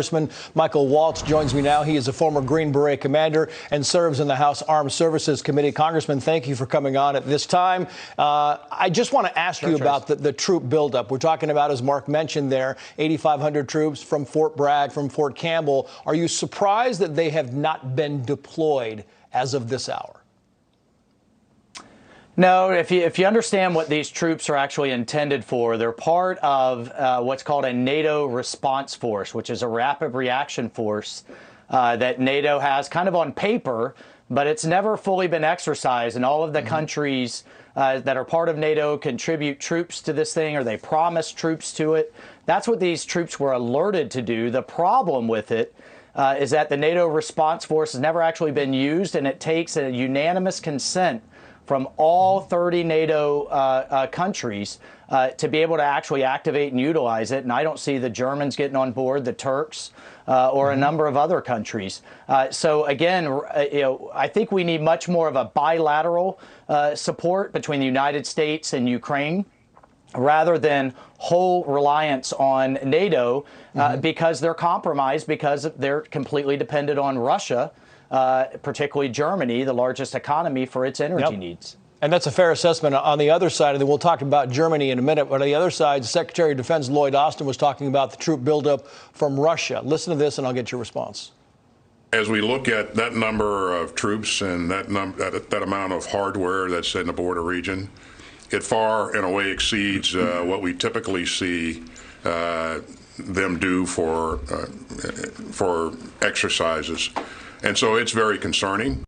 Congressman Michael Waltz joins me now. He is a former Green Beret commander and serves in the House Armed Services Committee. Congressman, thank you for coming on at this time. I just want to ask you about the troop buildup. We're talking about, as Mark mentioned there, 8,500 troops from Fort Bragg, from Fort Campbell. Are you surprised that they have not been deployed as of this hour? No, if you understand what these troops are actually intended for, they're part of what's called a NATO response force, which is a rapid reaction force that NATO has kind of on paper, but it's never fully been exercised. And all of the countries that are part of NATO contribute troops to this thing, or they promise troops to it. That's what these troops were alerted to do. The problem with it is that the NATO response force has never actually been used, and it takes a unanimous consent from all 30 NATO countries to be able to actually activate and utilize it. And I don't see the Germans getting on board, the Turks, or a number of other countries. So again, I think we need much more of a bilateral support between the United States and Ukraine, rather than whole reliance on NATO, because they're compromised, because they're completely dependent on Russia, particularly Germany, the largest economy, for its energy needs. And that's a fair assessment. On the other side, and then we'll talk about Germany in a minute, but on the other side, Secretary of Defense Lloyd Austin was talking about the troop buildup from Russia. Listen to this, and I'll get your response. As we look at that number of troops and that amount of hardware that's in the border region, it far and away exceeds what we typically see them do for exercises. And so it's very concerning.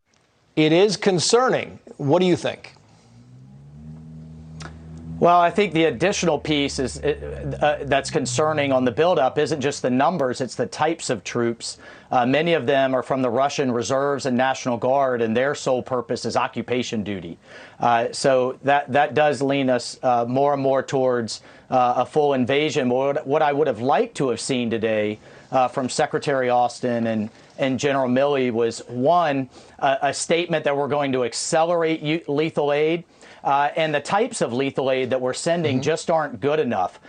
It is concerning. What do you think? Well, I think the additional piece is that's concerning on the buildup isn't just the numbers, it's the types of troops. Many of them are from the Russian reserves and National Guard, and their sole purpose is occupation duty. So that does lean us more and more towards a full invasion. What I would have liked to have seen today from Secretary Austin and General Milley was, one, a statement that we're going to accelerate lethal aid. And the types of lethal aid that we're sending just aren't good enough.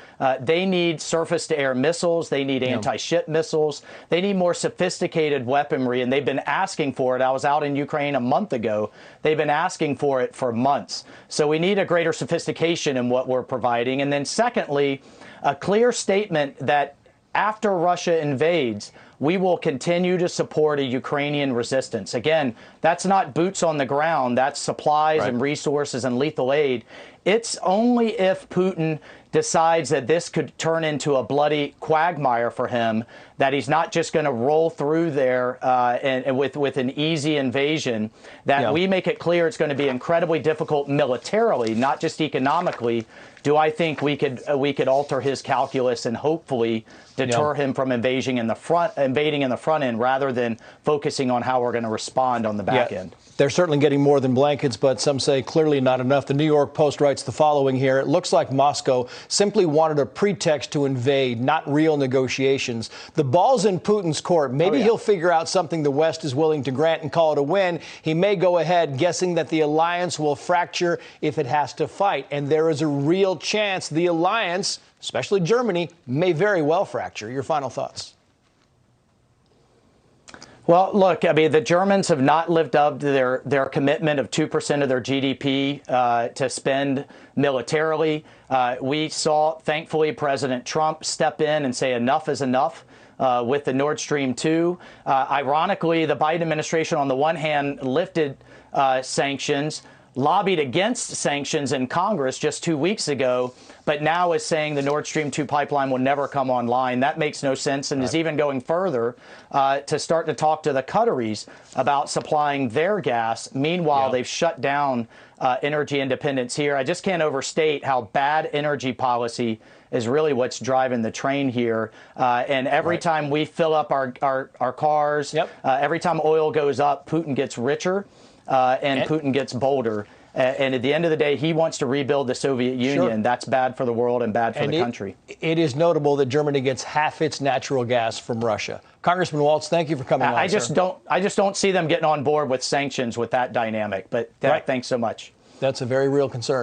They need surface-to-air missiles. They need anti-ship missiles. They need more sophisticated weaponry, and they've been asking for it. I was out in Ukraine a month ago. They've been asking for it for months. So we need a greater sophistication in what we're providing. And then secondly, a clear statement that after Russia invades, we will continue to support a Ukrainian resistance. Again, that's not boots on the ground. That's supplies and resources and lethal aid. It's only if Putin decides that this could turn into a bloody quagmire for him, that he's not just going to roll through there and with an easy invasion, that we make it clear it's going to be incredibly difficult militarily, not just economically. Do I think we could alter his calculus and hopefully deter him from invading in the front end, rather than focusing on how we're going to respond on the back end? They're certainly getting more than blankets, but some say clearly not enough. The New York Post writes the following here. It looks like Moscow simply wanted a pretext to invade, not real negotiations. The ball's in Putin's court. Maybe he'll figure out something the West is willing to grant and call it a win. He may go ahead guessing that the alliance will fracture if it has to fight. And there is a real chance the alliance, especially Germany, may very well fracture. Your final thoughts? Well, look, I mean, the Germans have not lived up to their commitment of 2% of their GDP to spend militarily. We saw, thankfully, President Trump step in and say enough is enough with the Nord Stream 2. Ironically, the Biden administration, on the one hand, lifted sanctions, lobbied against sanctions in Congress just 2 weeks ago, but now is saying the Nord Stream 2 pipeline will never come online. That makes no sense, and is even going further to start to talk to the Qataris about supplying their gas. Meanwhile, they've shut down energy independence here. I just can't overstate how bad energy policy is really what's driving the train here. And every time we fill up our cars, every time oil goes up, Putin gets richer. And Putin gets bolder. And at the end of the day, he wants to rebuild the Soviet Union. That's bad for the world and bad for the country. It is notable that Germany gets half its natural gas from Russia. Congressman Waltz, thank you for coming on. I just don't see them getting on board with sanctions with that dynamic. But thanks so much. That's a very real concern.